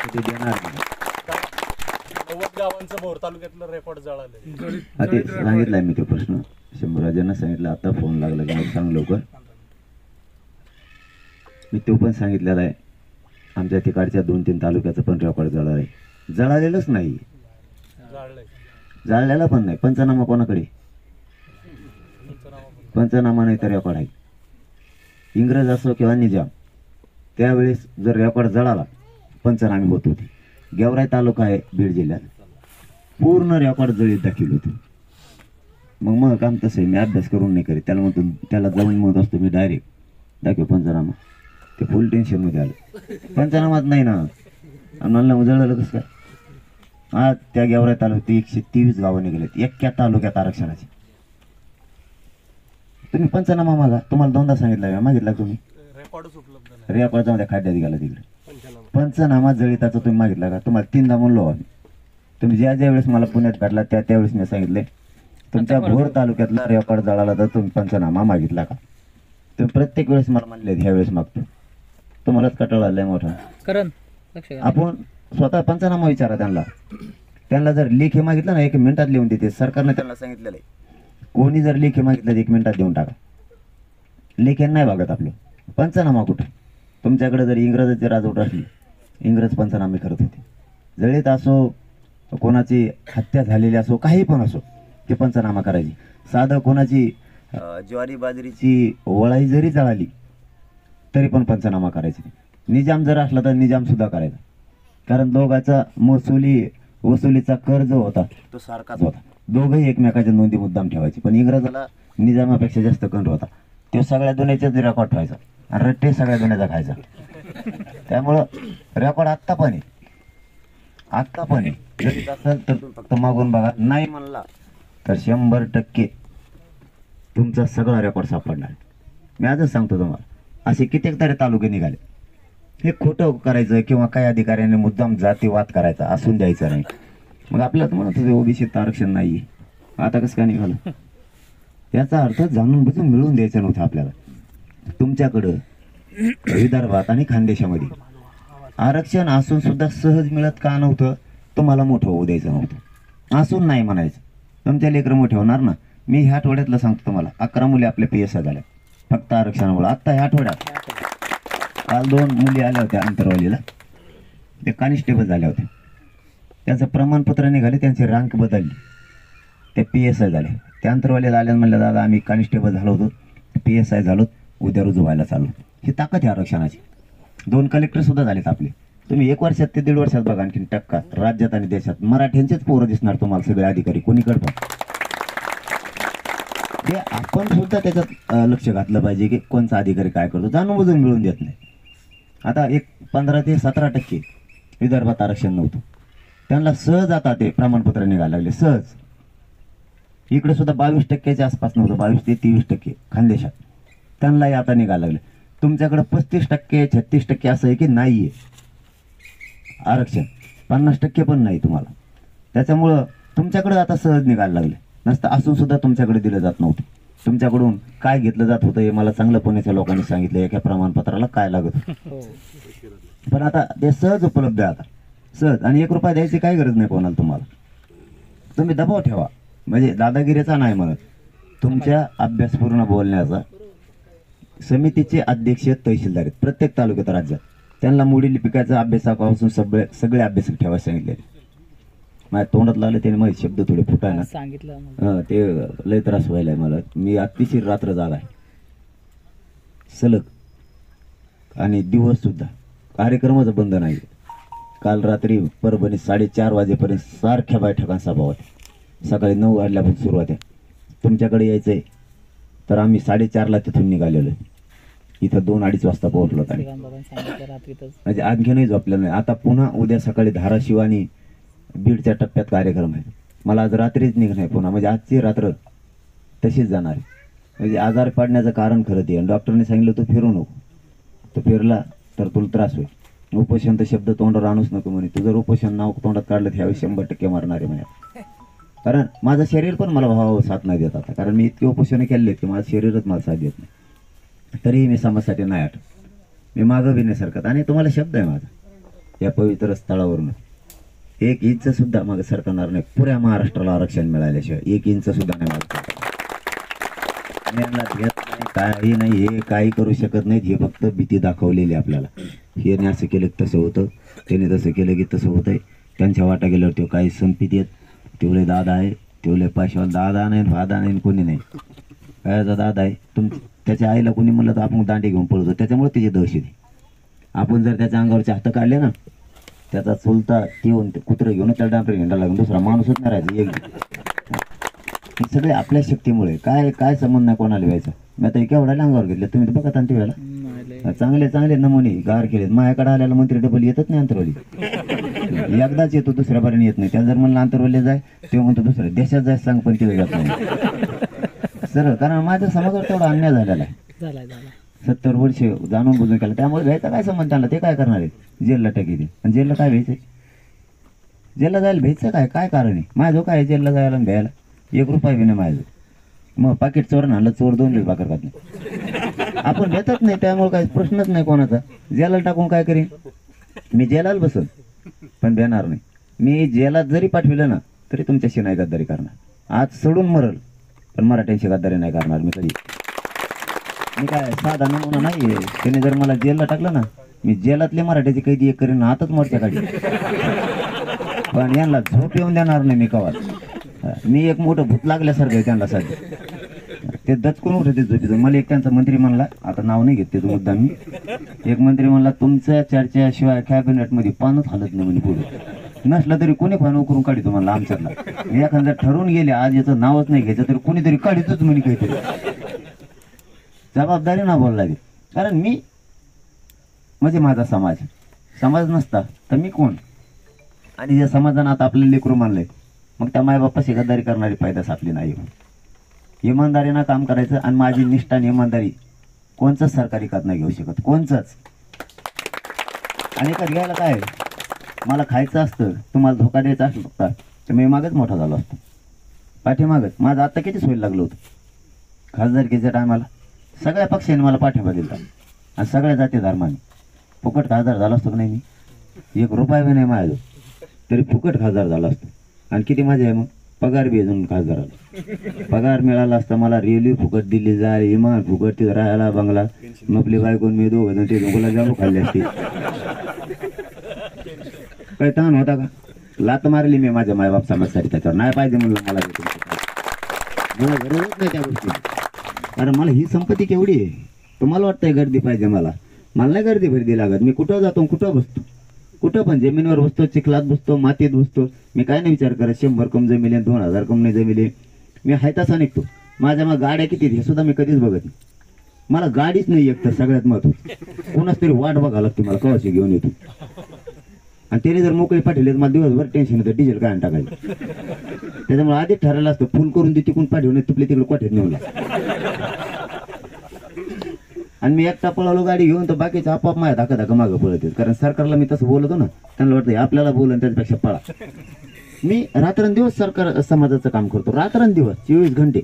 ते देणार नाही. ते सांगितलंय मी तो प्रश्न शंभूराजांना सांगितलं. आता फोन लागला की सांग लवकर. मी तो पण सांगितलेला आहे. आमच्या तिकडच्या 2-3 तालुक्याचं पण रेकॉर्ड जळालं आहे. जळालेलंच नाही, जाळलेला पण नाही. पंचनामा कोणाकडे? पंचनामा नाही तर रेकॉर्ड आहे. इंग्रज असो किंवा निजाम, त्यावेळेस जर रेकॉर्ड जळाला पंचनामे होत होते. गेवराई तालुका आहे बीड जिल्ह्यात, पूर्ण रेकॉर्ड जळीत दाखवले होते. मग काम तसं आहे, मी अभ्यास करून नाही करीत. त्याला म्हणतो, त्याला जाऊन म्हणत असतो मी डायरेक्ट दाखव पंचनामा. ते फुल टेन्शनमध्ये आलं. पंचनामात नाही ना, आम्हाला उजळलं कसं काय? आज त्या गेवराई तालुक्यात 123 गावं निघालेत एका तालुक्यात आरक्षणाची. तुम्ही पंचनामा मागा, तुम्हाला 2दा सांगितलं, मागितला तुम्ही रेकॉर्ड जाऊन त्या खड्ड्यात गेला तिकडे. पंचनामा जळिताचा तुम्ही मागितला का? तुम्हाला 3दा म्हणलो आम्ही. तुम्ही ज्या ज्या वेळेस मला पुण्यात भेटला त्यावेळेस मी सांगितले तुमच्या भोर तालुक्यातला रेकॉर्ड जळाला तर तुम्ही पंचनामा मागितला का? तुम्ही प्रत्येक वेळेस मला म्हणले ह्या वेळेस मागतो. तुम्हालाच कटाळा आलाय मोठा. आपण स्वतः पंचनामा विचारा त्यांना जर लेखी मागितलं ना 1 मिनिटात लिहून देते. सरकारने त्यांना सांगितलेलं आहे कोणी जर लेखी मागितलं तर 1 मिनिटात देऊन टाका. लेखी नाही बघत आपलं. पंचनामा कुठं? तुमच्याकडे जर इंग्रजाची राजवट असली इंग्रज पंचनामे करत होते. जळीत असो कोणाची हत्या झालेली असो काही पण असो ते पंचनामा करायची. साधं कोणाची ज्वारी बाजरीची वळाई जरी जळाली तरी पण पंचनामा करायची. निजाम जर असला तर निजाम सुद्धा करायचा. कारण दोघाचा वसुलीचा कर जो होता तो सारखाच होता. दोघंही एकमेकाच्या नोंदी मुद्दाम ठेवायची. पण इंग्रजाला निजामापेक्षा जास्त कंट होता. तो सगळ्या दुनियाचाच रेकॉर्ड ठेवायचा आणि रट्टे सगळ्या दुनियाचा खायचा. त्यामुळं रेकॉर्ड आत्ता पण आहे. जरी असेल तर फक्त मागून बघा. नाही म्हणला तर 100% तुमचा सगळा रेकॉर्ड सापडणार. मी आजच सांगतो तुम्हाला. असे कित्येक तरी तालुके निघाले. हे खोटं करायचं किंवा काही अधिकाऱ्यांनी मुद्दाम जातीवाद करायचा असून द्यायचं नाही. मग आपल्याला म्हणत होते ओबीसीत आरक्षण नाही. आता कसं काय निघालं? याचा अर्थ जाणून बुजून मिळवून द्यायचं नव्हतं आपल्याला. तुमच्याकडं विदर्भात आणि खानदेशामध्ये आरक्षण असून सुद्धा सहज मिळत का नव्हतं? तुम्हाला मोठं होऊ द्यायचं नव्हतं. असून नाही म्हणायचं. तुमच्या लेकरं मोठे होणार ना. मी ह्या आठवड्यातलं सांगतो तुम्हाला 11 मुली आपल्या PSI झाल्या फक्त आरक्षणामुळे. आत्ता ह्या आठवड्यात काल 2 मुली आल्या होत्या अंतरवालीला. ते कॉन्स्टेबल झाल्या होत्या. त्यांचं प्रमाणपत्र निघाले त्यांची रँक बदलली ते PSI झाले. त्या अंतरवालीला आल्यानं म्हणलं दादा आम्ही कॉन्स्टेबल झालो होतो PSI झालो उद्या रुजू व्हायला चाललो. ही ताकद आहे आरक्षणाची. 2 कलेक्टर सुद्धा झालेत आपले. तुम्ही 1 वर्षात ते 1.5 वर्षात बघा आणखीन टक्का राज्यात आणि देशात मराठ्यांचेच पोरं दिसणार तुम्हाला सगळे अधिकारी कोणीकडे पण. ते आपण सुद्धा त्याच्यात लक्ष घातलं पाहिजे की कोणचा अधिकारी काय करतो. जाणून बुजून मिळून देत नाही. आता 15 ते 17% विदर्भात आरक्षण नव्हतं. त्यांना सहज आता ते प्रमाणपत्र निघायला लागले सहज. इकडे सुद्धा 22%च्या आसपास नव्हतं. 22 ते 23% खानदेशात. त्यांनाही आता निघायला लागले. तुमच्याकडे 35% 36% असं आहे की नाही आहे आरक्षण. 50% पण नाही तुम्हाला. त्याच्यामुळं तुमच्याकडे आता सहज निघायला लागले. नसतं असून सुद्धा तुमच्याकडे दिलं जात नव्हतं. तुमच्याकडून काय घेतलं जात होतं हे मला चांगलं पुण्याच्या लोकांनी सांगितलं. एका प्रमाणपत्राला काय लागत होतं. पण आता ते सहज उपलब्ध आहे आता सहज. आणि 1 रुपया द्यायची काही गरज नाही कोणाला. तुम्हाला तुम्ही दबाव ठेवा. म्हणजे दादागिरीचा नाही म्हणत. तुमच्या अभ्यासपूर्ण बोलण्याचा समितीचे अध्यक्ष तहसीलदार आहेत प्रत्येक तालुक्यात राज्यात. त्यांना मोडी लिपिकाचा अभ्यासापासून सगळे अभ्यासक ठेवायला सांगितले. माझ्या तोंडात लागले त्याने माझे शब्द थोडे फुटाय ना सांगितलं ते लय त्रास व्हायलाय मला. मी अतिशय रात्र जागा आहे सलग आणि दिवस सुद्धा. कार्यक्रमाचं बंद नाही. काल रात्री परभणी 4:30 वाजेपर्यंत सारख्या बैठकांचा सभा होत्या. सकाळी 9 वाजल्यापासून सुरुवात आहे. तुमच्याकडे यायचंय तर आम्ही 4:30ला तिथून निघालेलो. इथं 2-2:30 वाजता पोहोचलो. म्हणजे आणखीनही झोपलेलं नाही. आता पुन्हा उद्या सकाळी धाराशिव आणि बीडच्या टप्प्यात कार्यक्रम आहे. मला आज रात्रीच निघणं आहे पुन्हा. म्हणजे आजची रात्र तशीच जाणार आहे. म्हणजे आजार पडण्याचं कारण खरं ते. डॉक्टरने सांगितलं तू फिरू नको. तो फिरला तर तुला त्रास होईल. उपोषण तर शब्द तोंडावर आणूच नको म्हणे. तू जर उपोषण नाव तोंडात काढलं तर ह्यावेळी 100% मारणार आहे म्हणे. कारण माझं शरीर पण मला भाव साथ नाही देत आता. कारण मी इतके उपोषण केले आहेत की माझं शरीरच मला साथ देत नाही. तरीही मी समाजासाठी नाही आठ. मी मागं बी नाही सरकत. आणि तुम्हाला शब्द आहे माझा या पवित्र स्थळावरून 1 इंच सुद्धा मागं सरकणार नाही. पुऱ्या महाराष्ट्राला आरक्षण मिळाल्याशिवाय 1 इंच सुद्धा नाही मागं. काही नाही. हे काही करू शकत नाहीत. हे फक्त भीती दाखवलेली आपल्याला. हे असं केलं की तसं होतं. त्याने तसं केलं की तसं होतंय. त्यांच्या वाटा गेल्यावर तो काही संपीत येत. तेवढे दादा आहे तेवढे पाशवा. दादा नाही वादा नाही कोणी नाही. कायचा दादा आहे त्याच्या आईला कोणी म्हणलं तर आपण दांडे घेऊन पळतो. त्याच्यामुळे त्याची दहशत आहे. आपण जर त्याच्या अंगावरचे हात काढले ना त्याचा चुलता येऊन कुत्रं घेऊन त्याला डांबरे घेंडा लागून दुसरा माणूसच नाही राहायचं. हे सगळे आपल्या शक्तीमुळे. काय संबंध नाही कोणाला व्हायचा. मी आता केवढ्या अंगावर घेतले तुम्ही तर बघा अंतरवेळेला. चांगले नमुने गार केलेत. माझ्याकडे आलेला मंत्री डबल येतच नाही अंतरवली. एकदाच येतो दुसऱ्या बारीने येत नाही. त्याला जर म्हणलं अंतरवले जाय तेव्हा म्हणतो दुसऱ्या देशात जाय सांग पण तिथे जात नाही सरळ. कारण माझ्या समाजावर तेवढा अन्याय झालेला आहे. 70 वर्ष जाणून बुजून केलं, त्यामुळे घ्यायचा काय संबंध त्यांना? ते काय करणार आहे? जेलला टाकी आणि जेलला काय भ्यायचं? जेलला जायला भ्यायचं काय? काय कारण आहे? माझं काय आहे जेलला जायला आणि भ्यायला? 1 रुपया बी नाही माझं. मग पाकिट चोर आणलं, चोर 2 दिवस भाकर खात नाही. आपण भेटत नाही, त्यामुळे काही प्रश्नच नाही कोणाचा. जेलाला टाकून काय करीन? मी जेलाला बसन पण भेणार नाही. मी जेलात जरी पाठविलं ना तरी तुमच्याशी नाही गद्दारी करणार. आज सोडून मरल पण मराठ्यांशी गद्दारी नाही करणार मी कधी. मी काय साधा नमुना नाही आहे. त्याने जर मला जेलला टाकलं ना, मी जेलातले मराठ्याची कैदी एक करीन, हातच मोर्चा काढी. पण यांना झोप येऊन देणार नाही मी कवा. मी एक मोठं भूत लागल्यासारखं आहे त्यांना साध्या. ते दचकून उठते झोपीचं. मला एक त्यांचा मंत्री म्हणला, आता नाव नाही घेत त्याचा मुद्दा मी, एक मंत्री म्हणला तुमच्या चर्चेशिवाय कॅबिनेटमध्ये पानच हालत नाही म्हणे. पुढे नसलं तरी कोणी पान करून काढतो म्हणला आमच्यातला. मी एखादं ठरवून गेले आज याचं नावच नाही घ्यायचं तरी कोणीतरी काढतोच म्हणे काहीतरी. जबाबदारी ना बोलला लागेल. कारण मी म्हणजे माझा समाज नसता तर मी कोण? आणि ज्या समाजानं आता आपलं लेकरू मानलंय, मग त्या मायबापाशी गद्दारी करणारी फायदाच आपली नाही. इमानदारीनं काम करायचं. आणि माझी निष्ठा आणि इमानदारी कोणचंच सरकारी खात नाही घेऊ शकत, कोणचंच. आणि एखाद घ्यायला काय, मला खायचं असतं, तुम्हाला धोका द्यायचा असता तर मी मागच मोठा झालो असतो. पाठीमागच माझं आत्ता किती सोयी लागलं होतं. खासदारकीच्या टायमाला सगळ्या पक्षांनी मला पाठिंबा दिला आणि सगळ्या जाती धर्माने. फुकट खासदार झाला असतो की नाही मी? 1 रुपया बी नाही माझं तरी फुकट खासदार झाला असतो. आणि किती मजा आहे मग? पगार बी अजून खासदाराला पगार मिळाला असता मला. रेल्वे फुकट दिल्ली जाय, इमान फुकट, तिथं राहायला बंगला, मपली बायकोन मी दोघं ते गुलाबजामू खाल्ले असते. काही ताण होता का? लात मारली मी माझ्या मायबाप समाजसाठी त्याच्यावर. नाही पाहिजे म्हणलं मला गरजच नाही त्या गोष्टी. कारण मला ही संपत्ती केवढी आहे. तुम्हाला वाटतंय गर्दी पाहिजे मला नाही गर्दी भरदी लागत. मी कुठं जातो कुठं बसतो, कुठं पण जमिनीवर बसतो, चिखलात बसतो, मातीत बसतो. मी काय नाही विचार करत 100 कम जमिले 2000 कम नाही जमिले. मी हाय तसा निघतो. माझ्या मग गाड्या किती हे सुद्धा मी कधीच बघत नाही. मला गाडीच नाही एक तर सगळ्यात महत्त्वाचं. कोणाच तरी वाट बघावं लागते मला कवाशी घेऊन येतो. आणि त्याने जर मोकळी पाठवली तर मला दिवसभर टेन्शन येतं डिझेल काय टाकायचं. त्याच्यामुळे आधीच ठरायला असतं फुल करून तिकडून पाठवून तुपले तिकडे कोठ्यात नेऊन. आणि मी एकटा पळालो गाडी घेऊन तर बाकीचं आपाप माझ्या धक्का मागं पळत. कारण सरकारला मी तसं बोलतो ना, त्यांना वाटतं आपल्याला बोलून त्याच्यापेक्षा पळा. मी रात्रंदिवस सरकार समाजाचं काम करतो. रात्रंदिवस 24 घंटे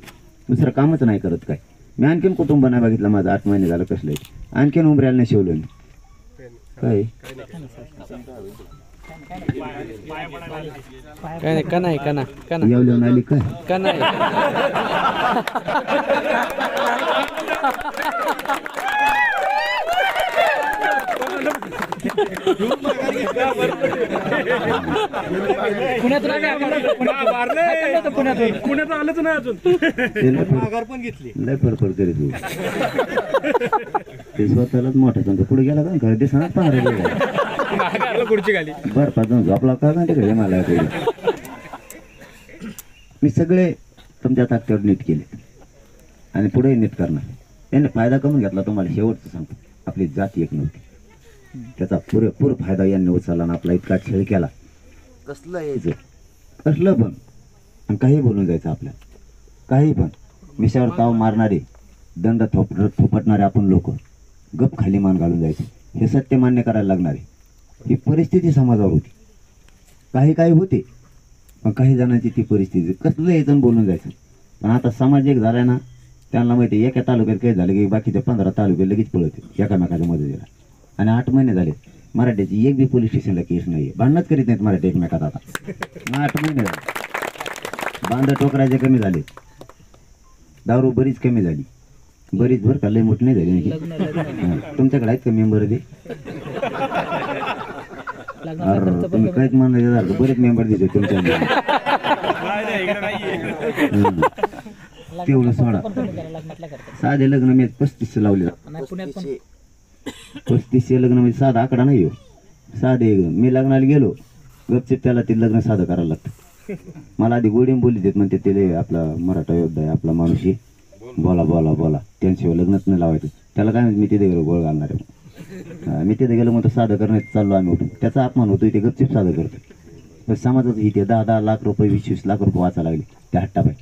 दुसरं कामच नाही करत. काय मी आणखीन कुटुंब नाही बघितलं माझं. 8 महिने झालं कसलं. आणखीन उमऱ्याला नाही शिवलं मी. काय येऊन आली काय पुण्यात आलंच नाही अजून. लय फरफर करीत ते स्वतःलाच मोठा समजा पुढे गेला का घर दिसणार पाहणार खुर्ची खाली बरं पाच झोपला का तिकडे मला. मी सगळे तुमच्या ताकदीवर नीट केले आणि पुढे नीट करणार. त्यांनी फायदा करून घेतला. तुम्हाला शेवटचं सांगतो, आपली जाती एक नव्हती. त्याचा पुरेपूर फायदा यांनी उचलला आणि आपला इतका छळ केला. कसलं यायचं कसलं पण आणि काही बोलून जायचं आपल्याला. काही पण मिशावर ताव मारणारे, दंड थोपटणारे आपण लोक गप खाली मान घालून जायचे. हे सत्य मान्य करायला लागणारे. ही परिस्थिती समाजावर होती. काही होते पण काही जणांची ती परिस्थिती कसलं यायचं बोलून जायचं. पण आता समाज एक झालाय ना, त्यांना माहिती एका तालुक्यात काही झालं की बाकीच्या 15 तालुक्यात लगेच पळते एकामेकाच्या मदतीला. आणि 8 महिने झाले मराठ्याची एक बी पोलीस स्टेशनला केस नाही. भांडणच करीत नाहीत मराठी एकमेकात. आता 8 महिने झाले. बांध टोकराचे कमी झाले, दारू बरीच कमी झाली. बरीच भर का लय मोठी नाही झाली. तुमच्याकडे आहेत का मेंबर ते? तुम्ही काहीच म्हणायचं बरेच मेंबर दिसे तुमच्या. तेवढं सोडा. साधे लग्न मी 3500 लावले. 3500 लग्न म्हणजे साधा आकडा नाही हो. साधे मी लग्नाला गेलो गपचिप त्याला ते लग्न साधं करायला लागतं. मला आधी गोडीम बोली देत म्हणते ते आपला मराठा योद्धा आहे आपला माणूस आहे, बोला बोला बोला त्यांशिवाय लग्नच नाही लावायचं. त्याला काय मी तिथे गेलो गोळ घालणार आहे. मी तिथे गेलो मग तो साधं करण्यात चाललो आम्ही उठून. त्याचा अपमान होतो ते गपचिप साधं करतो. तर समाजाचं इथे 10-10 लाख रुपये 20-20 लाख रुपये वाचायला लागले त्या हट्टापाय.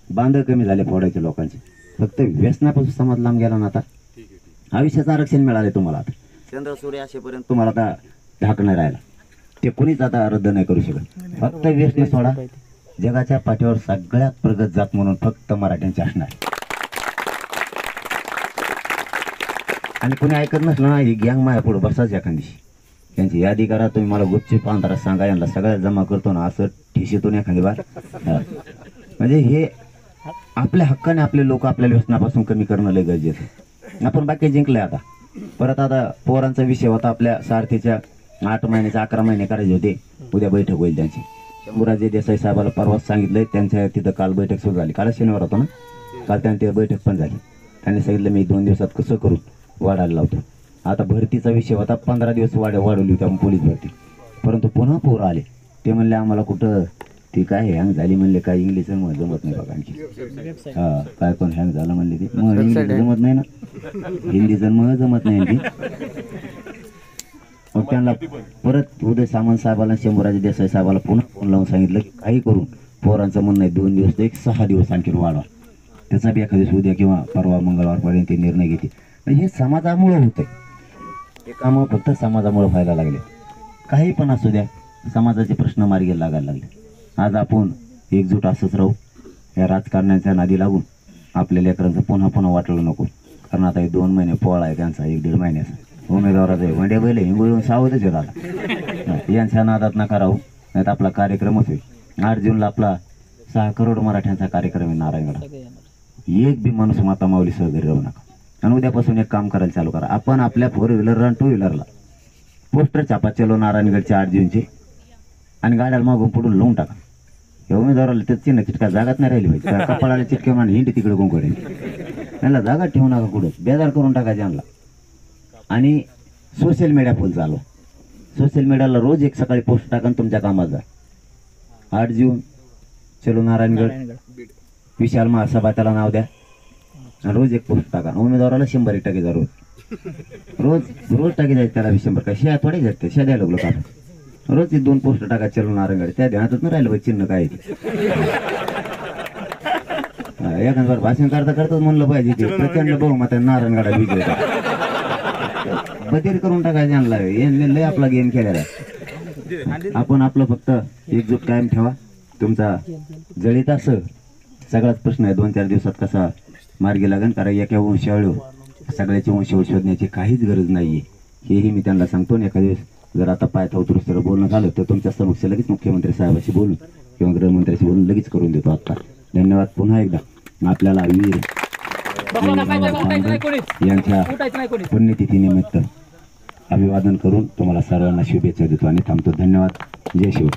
बांध कमी झाले फोडायचे लोकांचे. फक्त व्यसनापासून समाज लांब गेला ना आता. आयुष्याचं आरक्षण मिळाले तुम्हाला. आता चंद्र सूर्य असेपर्यंत तुम्हाला आता धाक नाही राहिला. ते कोणीच आता रद्द नाही करू शकत. फक्त व्यसन सोडा. जगाच्या पाठीवर सगळ्यात प्रगत जात म्हणून फक्त मराठ्यांची असणार. आणि कोणी ऐकत नसलं ना, ही गँग माया पुढे बसाच एखादी त्यांची यादी करा. तुम्ही मला गुपचूप अंधारात सांगा, यांना सगळ्यात जमा करतो ना असं ठिशीतून एखादी बार. म्हणजे हे आपल्या हक्काने आपले लोक आपल्या व्यसनापासून कमी करणं लय गरजेचं. आपण बाकी जिंकले. आता परत आता पोरांचा विषय होता आपल्या सारथीच्या 8 महिन्याचे 11 महिने करायचे होते. उद्या बैठक होईल त्यांची. शंभूराजे देसाई साहेबाला परवाच सांगितलंय. त्यांच्या तिथं काल बैठक सुरू झाली. काल शनिवार होतो ना, काल त्यांची बैठक पण झाली. त्यांनी सांगितलं मी 2 दिवसात कसं करून वाढायला लावतो. आता भरतीचा विषय होता. 15 दिवस वाढवली होती आपण पोलीस भरती. परंतु पुन्हा पोरं आले. ते म्हणले आम्हाला कुठं ती काय हँग झाली म्हणले, काय इंग्लिश मग जमत नाही बघा आणखी. हा काय पण हँग झालं म्हणले ते मग इंग्लिश जमत नाही ना, हिंदीचं मग जमत नाही आणखी. मग त्यांना परत उदय सामंत साहेबाला शंभूराजे देसाई साहेबाला पुन्हा फोन लावून सांगितलं की काही करून पोरांचं म्हणणं आहे 2 दिवस ते 6 दिवस आणखी वाढवा. त्याचा बी एखाद्या उद्या किंवा परवा मंगळवारपर्यंत ते निर्णय घेते. हे समाजामुळे होतंय. हे कामं फक्त समाजामुळे व्हायला लागले. काही पण असू द्या, समाजाचे प्रश्न मार्गी लागायला लागले. आज आपण एकजूट असंच राहू. या राजकारण्याच्या नादी लागून आपल्या लेकरांचं पुन्हा पुन्हा वाटलं नको. कारण आता हे 2 महिने पोळा आहे त्यांचा, 1-1.5 महिन्याचा. उमेदवाराचा आहे वंड्या बैल हिंगोळून सावधच आहे दादा. यांच्या नादात नका राहू, नाही तर आपला कार्यक्रमच होईल. 8 जूनला आपला 6 करोड मराठ्यांचा कार्यक्रम आहे नारायणगडात. एक बी माणूस माता माऊली सह घरी राहू नका. आणि उद्यापासून एक काम करायला चालू करा. आपण आपल्या 4 व्हीलर आणि 2 व्हीलरला पोस्टर छापा चलो नारायणगडचे 8 जूनचे आणि गाड्याला मागून पुढून लावून टाका. हे उमेदवाराला ते चिन्ह चिटका जागाच नाही राहिली पाहिजे. कपाळाला चिटके म्हणून हिंडी तिकडे गोंकडे यांना जागा ठेवू नका. कुठं बेजार करून टाका त्यांना. आणि सोशल मीडिया फुल चालवा. सोशल मीडियाला रोज एक सकाळी पोस्ट टाका तुमच्या कामात जा. 8 जून चलो नारायणगड विशाल महासभा त्याला नाव द्या. रोज एक पोस्ट टाका. उमेदवाराला 100 टाकेचा रोज टाकी जायचं त्याला 100. काय शिया थोडे जाते, शिया द्यायला लागलो का रोज 2 पोस्ट टाका चलो नारायणगड. त्या ध्यानातच नाही राहिलं पाहिजे चिन्ह काय एखाद्या भाषण करता करताच म्हणलं पाहिजे ते प्रचंड बहुमत नारायणगडा विजय बदल करून टाकायचे. आणला लय आपला गेम केलेला आहे. आपण आपलं फक्त एकजूट कायम ठेवा. तुमचा जळीत असं सगळाच प्रश्न आहे 2-4 दिवसात कसा मार्गी लागेल. कारण एका वंशावळीवर सगळ्याची वंशावळ शोधण्याची काहीच गरज नाही आहे. हेही मी त्यांना सांगतो. एखाद्या वेळेस जर आता पायथा उतरूस तर बोलणं झालं तर तुमच्या समक्ष लगेच मुख्यमंत्री साहेबाशी बोलून किंवा गृहमंत्र्याशी बोलून लगेच करून देतो. आता धन्यवाद पुन्हा एकदा. आपल्याला वीर यांच्या पुण्यतिथीनिमित्त अभिवादन करून तुम्हाला सर्वांना शुभेच्छा देतो आणि थांबतो. धन्यवाद. जय शिव.